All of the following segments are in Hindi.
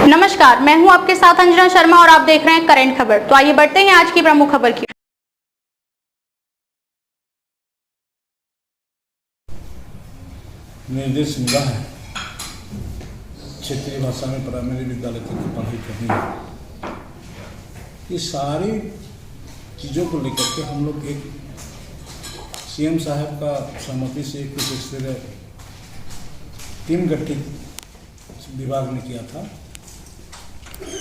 नमस्कार, मैं हूं आपके साथ अंजना शर्मा और आप देख रहे हैं करंट खबर। तो आइए बढ़ते हैं आज की प्रमुख खबर की। निर्देश मिला है क्षेत्रीय भाषा में प्राइमरी विद्यालय तक की पढ़ाई करनी है। ये सारी चीज़ों को लेकर के हम लोग एक सीएम साहब का सहमति से एक इस तरह टीम गठित विभाग ने किया था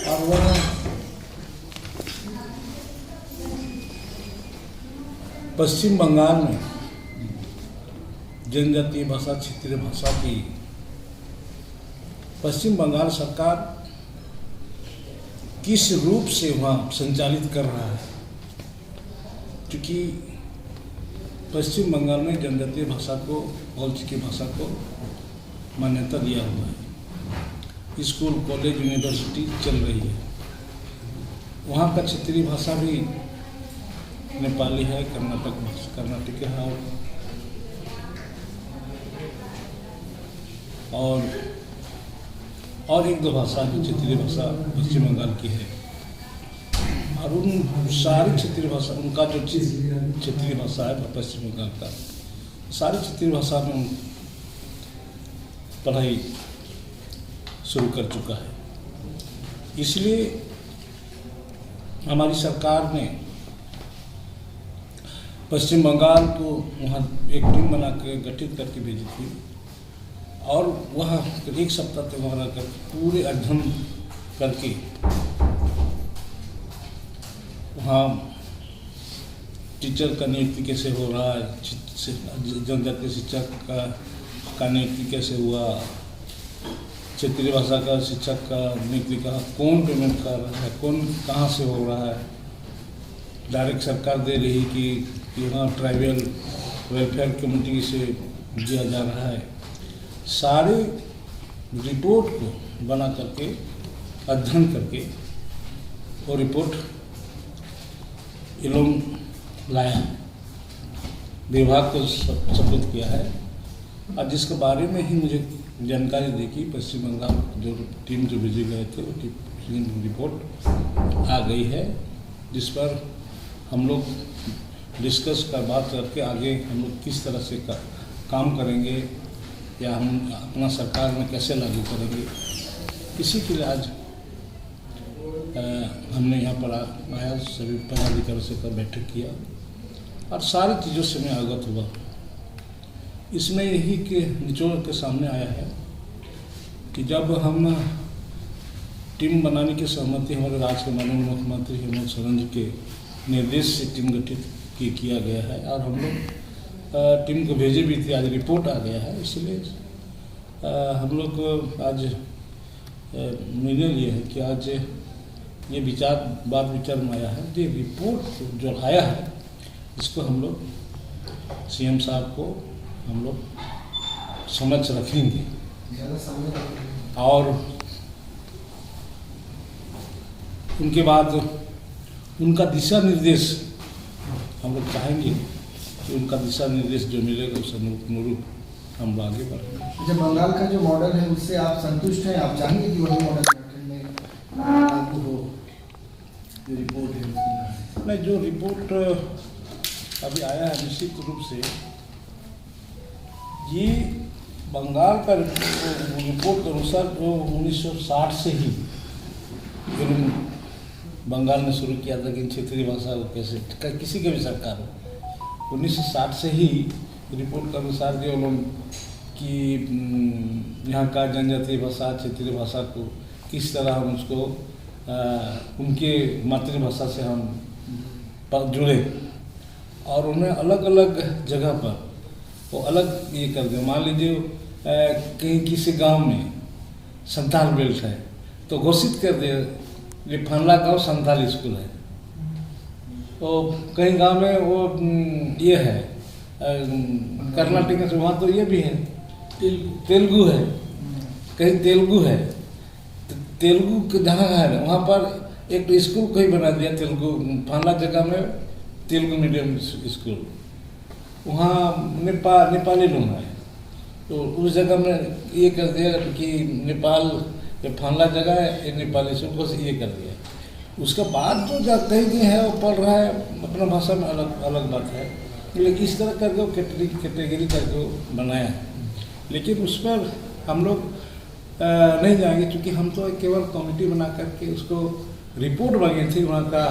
और वह पश्चिम बंगाल में जनजातीय भाषा क्षेत्रीय भाषा की पश्चिम बंगाल सरकार किस रूप से वहाँ संचालित कर रहा है, क्योंकि पश्चिम बंगाल में जनजातीय भाषा को और की भाषा को मान्यता दिया हुआ है। स्कूल कॉलेज यूनिवर्सिटी चल रही है। वहाँ का क्षेत्रीय भाषा भी नेपाली है, कर्नाटक है और एक दो भाषा की क्षेत्रीय भाषा पश्चिम बंगाल की है। और उन सारी क्षेत्रीय भाषा उनका जो क्षेत्रीय भाषा है पश्चिम बंगाल का, सारी क्षेत्रीय भाषा में पढ़ाई शुरू कर चुका है। इसलिए हमारी सरकार ने पश्चिम बंगाल को वहाँ एक टीम बना के गठित करके भेजी थी और वह एक सप्ताह तक वहाँ रहकर पूरे अध्ययन करके वहाँ टीचर का नियुक्ति कैसे हो रहा है, जनजातीय शिक्षक का नियुक्ति कैसे हुआ, क्षेत्रीय भाषा का शिक्षक का नियुक्ति का कौन पेमेंट कर रहा है, कौन कहाँ से हो रहा है, डायरेक्ट सरकार दे रही कि यहाँ ट्राइबल वेलफेयर कमेटी से दिया जा रहा है। सारे रिपोर्ट को बना करके अध्ययन करके वो रिपोर्ट इलोम लाया, विभाग को सब्मिट किया है और जिसके बारे में ही मुझे जानकारी दी कि पश्चिम बंगाल जो टीम जो भेजे गए थे वो रिपोर्ट आ गई है, जिस पर हम लोग डिस्कस कर बात करके आगे हम लोग किस तरह से काम करेंगे या हम अपना सरकार में कैसे लागू करेंगे। इसी के लिए आज हमने यहाँ पर आया, सभी पदाधिकारियों से का बैठक किया और सारी चीज़ों से मैं अवगत हुआ। इसमें यही के निचोड़ के सामने आया है कि जब हम टीम बनाने की सहमति हमारे राज्य के माननीय मुख्यमंत्री हेमंत सोरेन जी के निर्देश से टीम गठित किया गया है और हम लोग टीम को भेजे भी थे। आज रिपोर्ट आ गया है, इसलिए हम लोग आज निर्णय लिए है कि आज ये बात विचार में आया है, ये रिपोर्ट जो आया है इसको हम लोग सीएम साहब को हम लोग समझ रखेंगे और उनके बाद उनका दिशा निर्देश हम लोग चाहेंगे कि उनका दिशा निर्देश जो मिलेगा उस अनुरूप हम आगे बढ़ेंगे। जब बंगाल का जो मॉडल है उससे आप संतुष्ट हैं, आप चाहेंगे कि वही मॉडल झारखंड में लागू हो? जो रिपोर्ट है नहीं, जो रिपोर्ट अभी आया है निश्चित रूप से ये बंगाल का रिपोर्ट के अनुसार जो 1960 से ही बंगाल ने शुरू किया था कि क्षेत्रीय भाषा को कैसे किसी के भी सरकार हो, 1960 से ही रिपोर्ट के अनुसार जो लोग कि यहाँ का जनजातीय भाषा क्षेत्रीय भाषा को किस तरह हम उसको उनके मातृभाषा से हम जुड़े और उन्हें अलग अलग जगह पर वो अलग ये कर दे। मान लीजिए कहीं किसी गांव में संथाल बेल्ट है तो घोषित कर दे ये फनला गांव संथाल स्कूल है। तो कहीं गांव में वो ये है कर्नाटक में, वहाँ तो ये भी है तेलुगु है, कहीं तेलुगु है तो तेलुगु जहाँ है वहाँ पर एक स्कूल को ही बना दिया तेलुगु, फनला जगह में तेलुगु मीडियम स्कूल। वहाँ नेपाली लोग हैं तो उस जगह में ये कर दिया कि नेपाल ये फलाना जगह है, ये नेपाली से बस ये कर दिया। उसके बाद जो कहीं भी है वो पढ़ रहा है अपना भाषा में, अलग अलग बात है, लेकिन इस तरह करके वो कैटेगरी करके वो बनाया है। लेकिन उस पर हम लोग नहीं जाएंगे, क्योंकि हम तो केवल कमेटी बना करके उसको रिपोर्ट मांगी थी, वहाँ का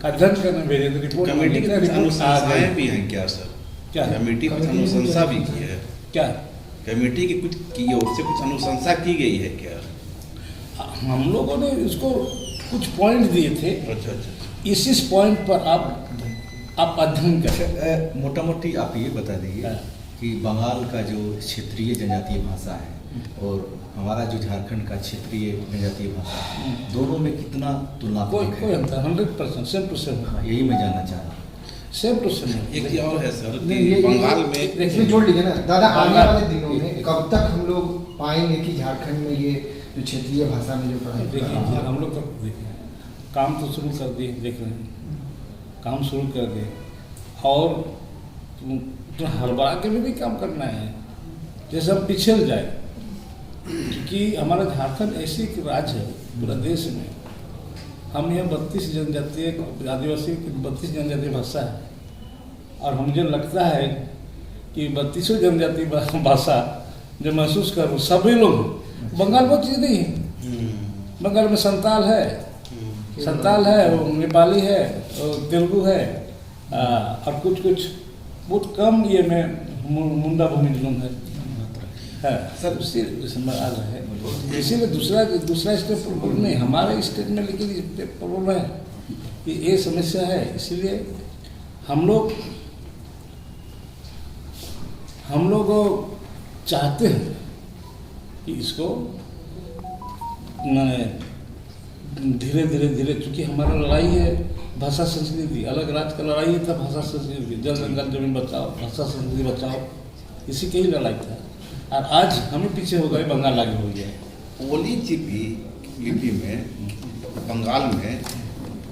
अध्ययन करने भेजे थे। रिपोर्ट कमेटी की रिपोर्ट अनुशंसाएं भी हैं क्या सर? क्या कमेटी कुछ अनुशंसा भी की है? क्या कमेटी की कुछ की ओर से कुछ अनुशंसा की गई है क्या? हम लोगों ने इसको कुछ पॉइंट दिए थे, अच्छा अच्छा। इस पॉइंट पर आप अध्ययन करें। मोटा मोटी आप ये बता दीजिए हाँ। कि बंगाल का जो क्षेत्रीय जनजातीय भाषा है और हमारा जो झारखंड का क्षेत्रीय जनजातीय भाषा है, दोनों में कितना तुलनात्मक कोई है? अंतर 100% सेम टू सेम, हाँ, यही मैं जानना चाह रहा हूँ। Same to same. एक चीज और है सर नहीं, कि ये बंगाल में इसमें जोड़ लीजिए ना दादा, आने बंगाल- वाले दिनों में कब तक हम लोग पाएंगे कि झारखंड में ये जो क्षेत्रीय भाषा में जो पढ़ाई देखिए हम लोग तो देखिए काम तो शुरू कर दिए, देख रहे हैं काम शुरू कर दिए, और तो हड़बड़ा के भी नहीं काम करना है, जैसे हम पिछड़ जाए, क्योंकि हमारा झारखंड ऐसी एक राज्य है पूरा देश में। हम यहाँ 32 जनजातीय आदिवासी की 32 जनजातीय भाषा है, और मुझे लगता है कि 32 जनजातीय भाषा जो महसूस कर सभी लोग, बंगाल में चीज़ नहीं है। बंगाल में संताल है, वो नेपाली है, और तेलुगु है, और कुछ बहुत कम ये में मुंडा भूमि लोग है सर, उसी में आ रहा है। इसीलिए दूसरा स्टेट प्रॉब्लम नहीं, हमारे स्टेट में लेकिन स्टेट प्रॉब्लम है कि ये समस्या है। इसीलिए हम लोग चाहते हैं कि इसको धीरे धीरे, चूँकि हमारा लड़ाई है भाषा संस्कृति, अलग राज्य का लड़ाई था भाषा संस्कृति, जल जंगल जमीन बचाओ, भाषा संस्कृति बचाओ, इसी की ही लड़ाई था। और आज हमें पीछे हो गए, बंगाल आगे हो गया। ओली लिपि में बंगाल में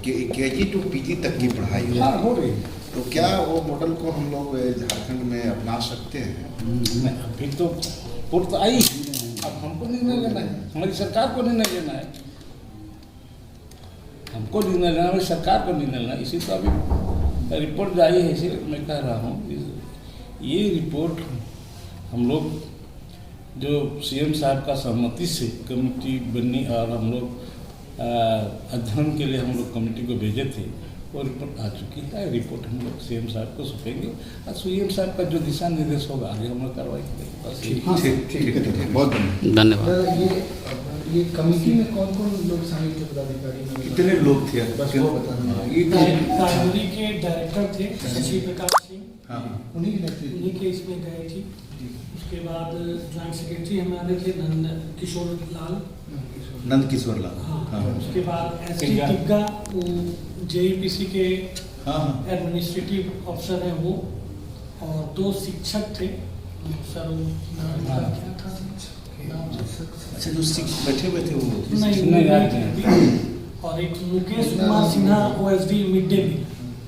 KG to PG तक की पढ़ाई है। हाँ, हो रही है। तो क्या वो मॉडल को हम लोग झारखंड में अपना सकते हैं? नहीं, अभी तो पूर्व तो आई, अब हमको निर्णय लेना है, हमारी सरकार को निर्णय लेना है, हमको निर्णय लेना, हमारी सरकार को निर्णय लेना। इसी तो अभी रिपोर्ट जारी है, इसीलिए मैं कह रहा हूँ ये रिपोर्ट हम लोग जो CM साहब का सहमति से कमेटी बनी, और हम लोग अध्ययन के लिए हम लोग कमेटी को भेजे थे, वो रिपोर्ट आ चुकी है। रिपोर्ट हम लोग CM साहब को सौंपेंगे, और CM साहब का जो दिशा निर्देश होगा आगे हम लोग कार्रवाई करेंगे। बस ठीक है, बहुत धन्यवाद। दादा, ये कमेटी में कौन कौन लोग शामिल थे पदाधिकारी में? कितने लोग थे? बस वो बताना। प्राइमरी के डायरेक्टर थे शशि प्रकाश सिंह, हाँ, उन्हीं के नेतृत्व उन्हीं के इसमें गए थे। उसके बाद ज्वाइंट सेक्रेटरी हमारे थे नंद किशोर लाल, नंद किशोर लाल। हाँ। हाँ, उसके बाद ST टिग्गा, JEPC के हाँ, एडमिनिस्ट्रेटिव अफसर हैं वो, और 2 शिक्षक थे सर, नाम का क्या था? अच्छा, जो बैठे हुए थे वो नहीं, और एक Mukesh Kumar Sinha OSD mid day meal.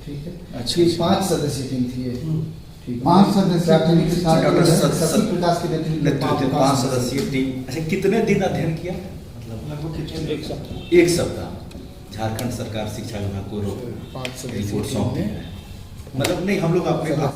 ठीक है। अच्छा, ये 5 सदस्यीय टीम थी ये। ठीक है। 5 सदस्यीय टीम के साथ डॉक्टर डॉक्टर शशि प्रकाश के नेतृत्व 5 सदस्यीय टीम। अच्छा, कितने दिन अध्ययन किया? मतलब एक सप्ताह। 1 सप्ताह झारखंड सरकार शिक्षा विभाग को 5 रिपोर्ट सौंपी है। मतलब नहीं, हम लोग अपने